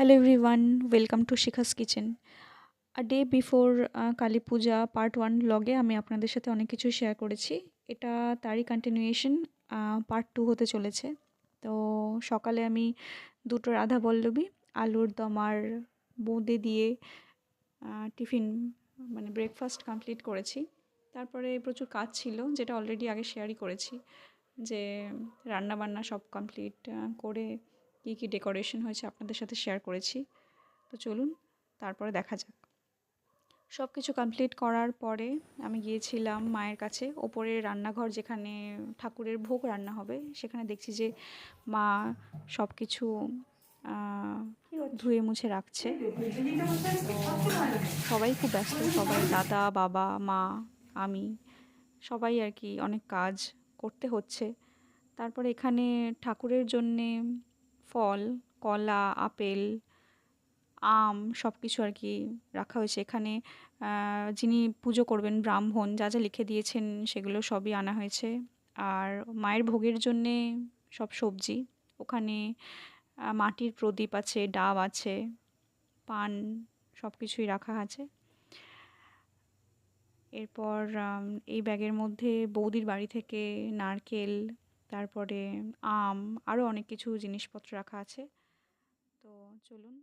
Hello everyone, welcome to Shikha's Kitchen. A day before Kali Puja part 1 ব্লগে আমি আপনাদের সাথে অনেক কিছু শেয়ার করেছি। এটা তারই কন্টিনিউয়েশন পার্ট 2 হতে চলেছে। তো সকালে আমি দুটো রাধা বল্লভী আলুর দম আর বোঁদে দিয়ে টিফিন মানে ব্রেকফাস্ট কমপ্লিট করেছি। তারপরে প্রচুর কাজ ছিল যেটা অলরেডি আগে শেয়ারই করেছি, যে রান্নাবান্না সব কমপ্লিট করে কী কী ডেকোরেশন হয়েছে আপনাদের সাথে শেয়ার করেছি। তো চলুন তারপরে দেখা যাক। সব কিছু কমপ্লিট করার পরে আমি গিয়েছিলাম মায়ের কাছে, ওপরের রান্নাঘর যেখানে ঠাকুরের ভোগ রান্না হবে সেখানে দেখছি যে মা সব কিছু ধুয়ে মুছে রাখছে। সবাই খুব ব্যস্ত, সবাই দাদা বাবা মা আমি সবাই আর কি অনেক কাজ করতে হচ্ছে। তারপরে এখানে ঠাকুরের জন্যে ফল, কলা, আপেল, আম সব কিছু আর কি রাখা হয়েছে। এখানে যিনি পুজো করবেন ব্রাহ্মণ যা যা লিখে দিয়েছেন সেগুলো সবই আনা হয়েছে। আর মায়ের ভোগের জন্যে সব সবজি, ওখানে মাটির প্রদীপ আছে, ডাব আছে, পান সব কিছুই রাখা আছে। এরপর এই ব্যাগের মধ্যে বৌদির বাড়ি থেকে নারকেল, তারপরে আম, আরও অনেক কিছু জিনিসপত্র রাখা আছে। তো চলুন